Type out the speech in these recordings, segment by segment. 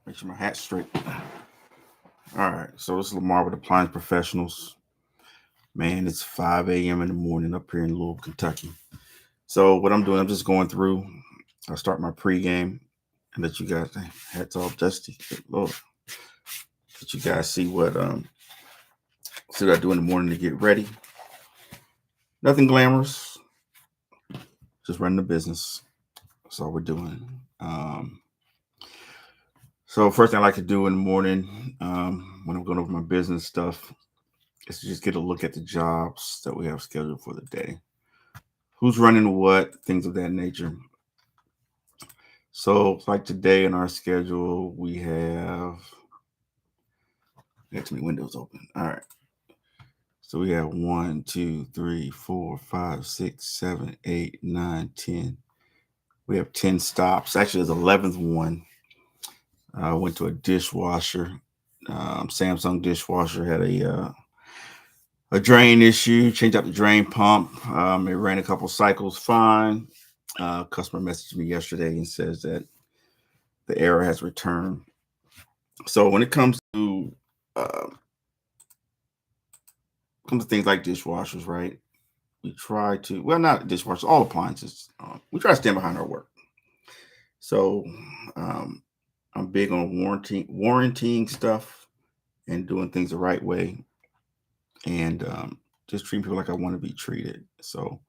Make sure my hat's straight. All right, so this is Lamar with Appliance Professionals. Man, it's 5 a.m. in the morning up here in Louisville, Kentucky. So what I'm doing, I'm just going through. I'll start my pregame and let you guys. Hats off, Dusty. Good Lord, let you guys see what I do in the morning to get ready. Nothing glamorous, just running the business. That's all we're doing. So first thing I like to do in the morning when I'm going over my business stuff is to just get a look at the jobs that we have scheduled for the day. Who's running what, things of that nature. So like today in our schedule, we have too many windows open. All right. So we have 1, 2, 3, 4, 5, 6, 7, 8, 9, 10. We have 10 stops. Actually, there's 11th one. I went to a dishwasher. Samsung dishwasher had a drain issue. Changed out the drain pump. It ran a couple cycles fine. Customer messaged me yesterday and says that the error has returned. So when it comes to things like dishwashers, right? We try to, well, not dishwashers, all appliances. We try to stand behind our work. So I'm big on warrantying stuff and doing things the right way, and just treating people like I want to be treated. So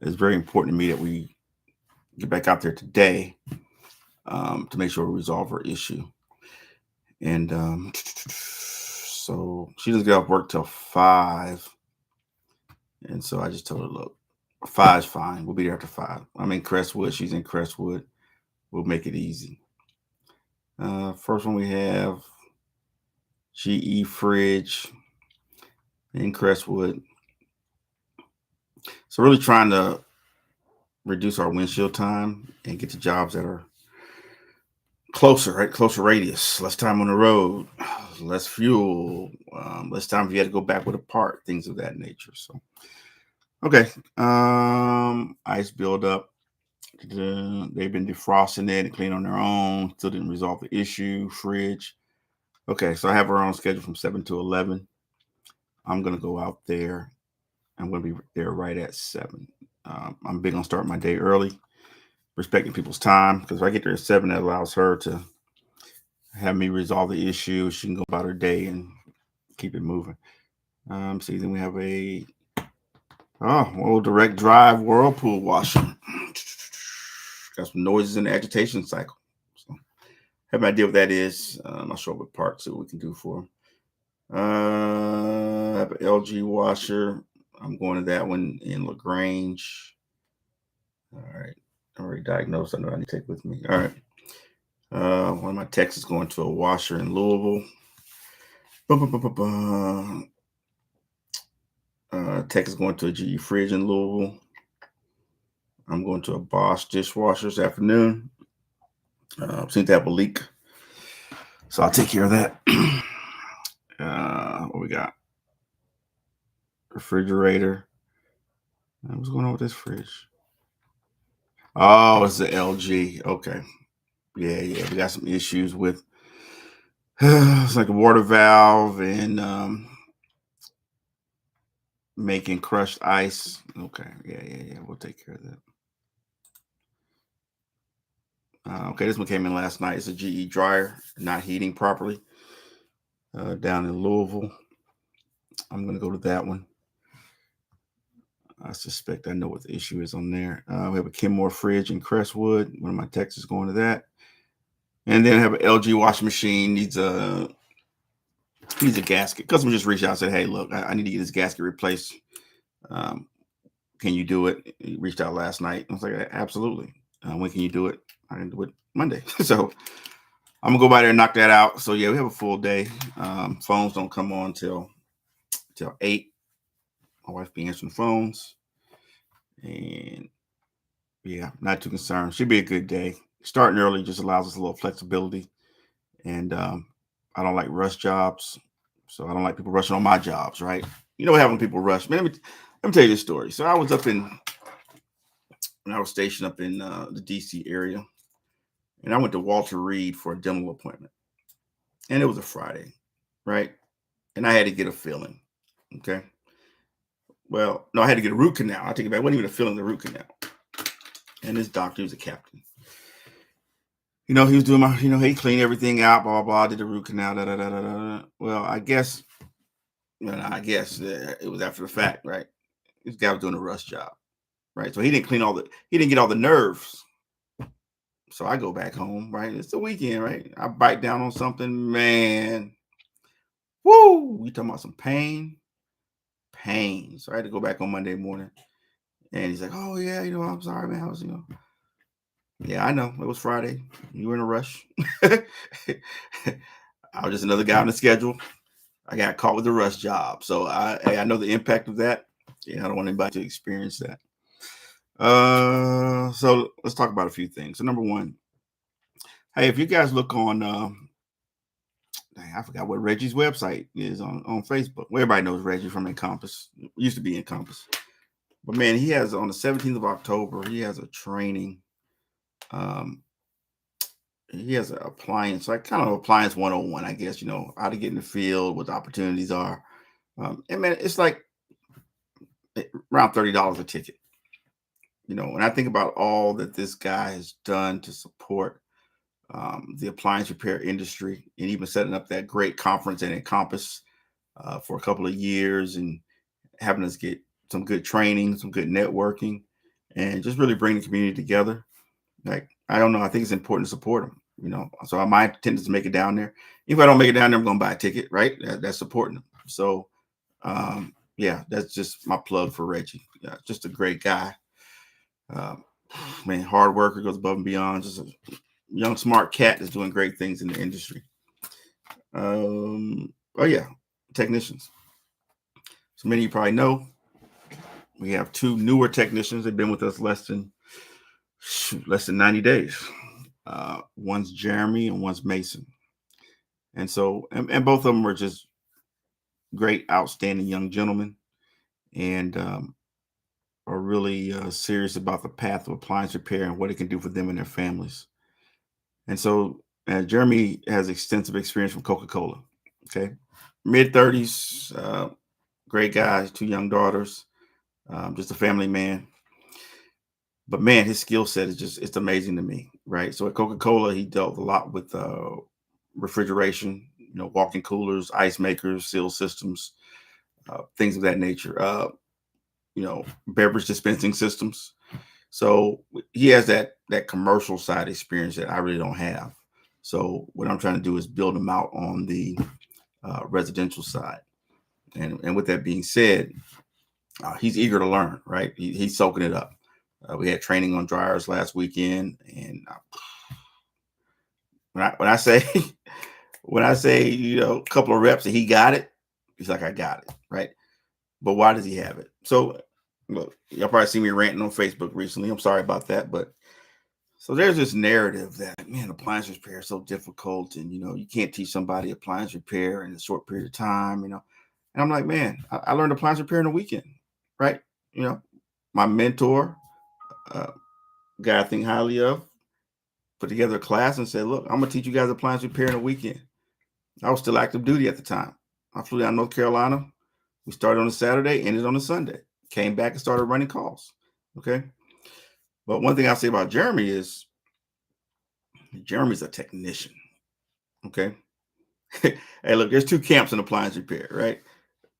it's very important to me that we get back out there today to make sure we resolve our issue. And so she doesn't get off work till 5. And so I just told her, look, 5's fine. We'll be there after 5. I'm in Crestwood. She's in Crestwood. We'll make it easy. First one we have GE fridge in Crestwood. So really trying to reduce our windshield time and get to jobs that are closer, right? Closer radius, less time on the road, less fuel, less time if you had to go back with a part, things of that nature. So, okay. Ice buildup. They've been defrosting it and cleaning on their own. Still didn't resolve the issue. Fridge. Okay, so I have her on schedule from 7 to 11. I'm going to go out there. I'm going to be there right at 7. I'm big on starting my day early, respecting people's time, because if I get there at 7, that allows her to have me resolve the issue. She can go about her day and keep it moving. See, then we have a direct drive whirlpool washer. Got some noises in the agitation cycle. So have an idea what that is. I'll show up with parts, see what we can do for them. I have an LG washer. I'm going to that one in LaGrange. All right. I already diagnosed. I know I need to take with me. All right. One of my techs is going to a washer in Louisville. Tech is going to a GE fridge in Louisville. I'm going to a Bosch dishwasher this afternoon. Seem to have a leak, so I'll take care of that. What we got? Refrigerator. What's going on with this fridge? Oh, it's the LG. Okay. Yeah. We got some issues with it's like a water valve and making crushed ice. Okay. Yeah. We'll take care of that. Okay, this one came in last night. It's a GE dryer, not heating properly. Down in Louisville. I'm going to go to that one. I suspect I know what the issue is on there. We have a Kenmore fridge in Crestwood. One of my techs is going to that. And then I have an LG washing machine. Needs a gasket. Customer just reached out and said, hey, look, I need to get this gasket replaced. Can you do it? He reached out last night. I was like, absolutely. When can you do it? I can do it Monday. So I'm going to go by there and knock that out. So, yeah, we have a full day. Phones don't come on till 8. My wife be answering phones. And, yeah, not too concerned. Should be a good day. Starting early just allows us a little flexibility. And I don't like rush jobs. So I don't like people rushing on my jobs, right? You know what happens when people rush? Man, let me tell you this story. So I was when I was stationed up in the DC area, and I went to Walter Reed for a dental appointment. and it was a Friday, right? And I had to get a filling. Okay. Well, no, I had to get a root canal. I take it back. It wasn't even a filling, the root canal. And this doctor was a captain. He was doing he cleaned everything out, blah, blah, blah, did the root canal, da, da, da, da, da. Well, I guess it was after the fact, right? This guy was doing a rush job, right? So he didn't get all the nerves. So I go back home, right? It's the weekend, right? I bite down on something, man. Woo! You talking about some pain. So I had to go back on Monday morning. And he's like, oh, yeah, I'm sorry, man. Yeah, I know. It was Friday. You were in a rush. I was just another guy on the schedule. I got caught with a rush job. So I know the impact of that. Yeah, I don't want anybody to experience that. So let's talk about a few things. So number one, hey, if you guys look on, I forgot what Reggie's website is on Facebook. Well, everybody knows Reggie from Encompass. Used to be Encompass. But man, he has on the 17th of October, he has a training. He has an appliance, like kind of appliance 101, I guess, how to get in the field, what the opportunities are. And man, it's like around $30 a ticket. When I think about all that this guy has done to support the appliance repair industry and even setting up that great conference at Encompass for a couple of years and having us get some good training, some good networking, and just really bring the community together. Like, I don't know. I think it's important to support them, So my intent is to make it down there. If I don't make it down there, I'm going to buy a ticket, right? That's supporting them. So, yeah, that's just my plug for Reggie. Just a great guy. Man, hard worker, goes above and beyond. Just a young, smart cat that's doing great things in the industry. Oh yeah, technicians. So many of you probably know we have two newer technicians. They've been with us less than 90 days. One's Jeremy and one's Mason. And so, and both of them are just great, outstanding young gentlemen, and are really serious about the path of appliance repair and what it can do for them and their families. And so, Jeremy has extensive experience from Coca-Cola. Okay, mid-30s, great guy, two young daughters, just a family man. But man, his skill set it's amazing to me, right? So at Coca-Cola, he dealt a lot with refrigeration, walk-in coolers, ice makers, seal systems, things of that nature. Beverage dispensing systems. So he has that commercial side experience that I really don't have. So what I'm trying to do is build him out on the residential side. And with that being said, he's eager to learn, right? He's soaking it up. We had training on dryers last weekend, and when I say a couple of reps and he got it, he's like, I got it, right? But why does he have it? So look, y'all probably see me ranting on Facebook recently. I'm sorry about that, but so there's this narrative that, man, appliance repair is so difficult, and you can't teach somebody appliance repair in a short period of time, And I'm like, man, I learned appliance repair in a weekend, right? My mentor, uh, guy I think highly of, put together a class and said, look, I'm gonna teach you guys appliance repair in a weekend. I was still active duty at the time. I flew down to North Carolina. We started on a Saturday, ended on a Sunday. Came back and started running calls. Okay. But one thing I'll say about Jeremy is Jeremy's a technician. Okay. Hey, look, there's two camps in appliance repair, right?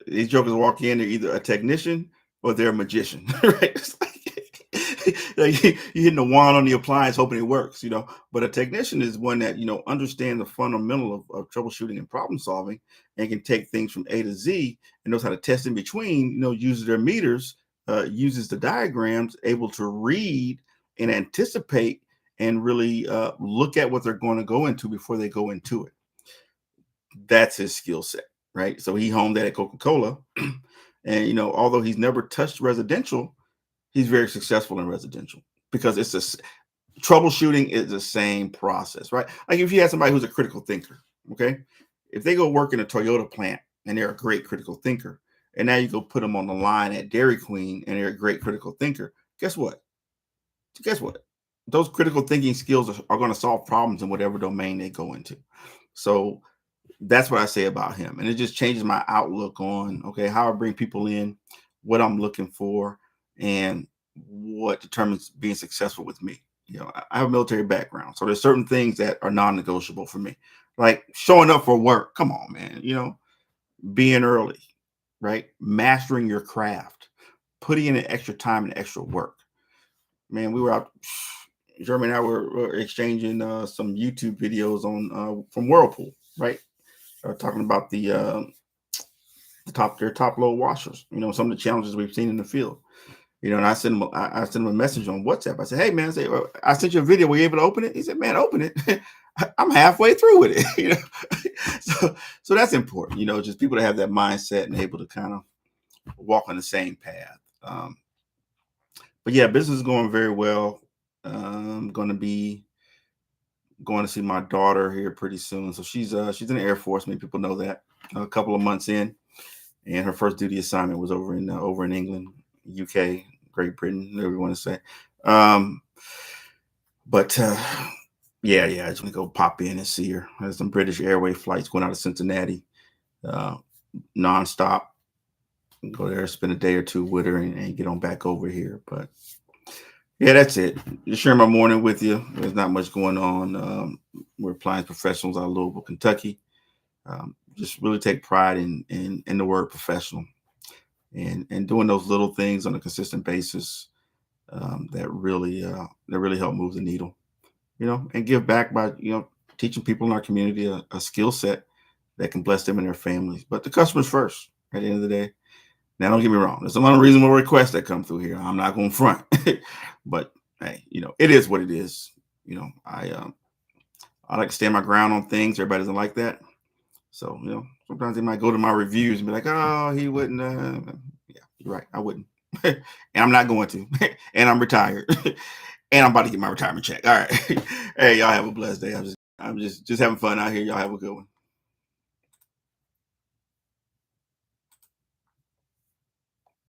These jokers walk in, they're either a technician or they're a magician, right? It's like you're hitting the wand on the appliance hoping it works, But a technician is one that, understands the fundamental of troubleshooting and problem solving and can take things from A to Z and knows how to test in between, uses their meters, uses the diagrams, able to read and anticipate and really look at what they're going to go into before they go into it. That's his skill set, right? So he honed that at Coca-Cola. And, although he's never touched residential, he's very successful in residential because troubleshooting is the same process, right? Like if you had somebody who's a critical thinker, okay, if they go work in a Toyota plant and they're a great critical thinker, and now you go put them on the line at Dairy Queen and they're a great critical thinker, guess what? Those critical thinking skills are going to solve problems in whatever domain they go into. So That's what I say about him. And it just changes my outlook on, okay, how I bring people in, what I'm looking for, and what determines being successful with me. I have a military background. So there's certain things that are non-negotiable for me. Like showing up for work. Come on, man. Being early, right? Mastering your craft, putting in an extra time and extra work. Man, we were out. Jeremy and I were exchanging some YouTube videos on from Whirlpool, right? Talking about their top load washers. Some of the challenges we've seen in the field. And I sent him a message on WhatsApp. I said, "Hey man, I sent you a video. Were you able to open it?" He said, "Man, open it. I'm halfway through with it." So that's important. Just people to have that mindset and able to kind of walk on the same path. But yeah, business is going very well. I'm going to be going to see my daughter here pretty soon. So she's in the Air Force. Many people know that. A couple of months in, and her first duty assignment was over in England, UK, Great Britain, whatever you want to say. But yeah, I just want to go pop in and see her. There's some British Airways flights going out of Cincinnati, nonstop. Go there, spend a day or two with her, and get on back over here. But yeah, that's it. Just sharing my morning with you. There's not much going on. We're appliance professionals out of Louisville, Kentucky. Just really take pride in the word professional, and doing those little things on a consistent basis that really help move the needle. And give back by teaching people in our community a skill set that can bless them and their families. But the customers first. At the end of the day. Now, don't get me wrong. There's some unreasonable requests that come through here. I'm not going to front, but hey, it is what it is. I like to stand my ground on things. Everybody doesn't like that. So, sometimes they might go to my reviews and be like, "Oh, he wouldn't." Yeah, you're right. I wouldn't. And I'm not going to. And I'm retired. And I'm about to get my retirement check. All right. Hey, y'all have a blessed day. I'm just having fun out here. Y'all have a good one.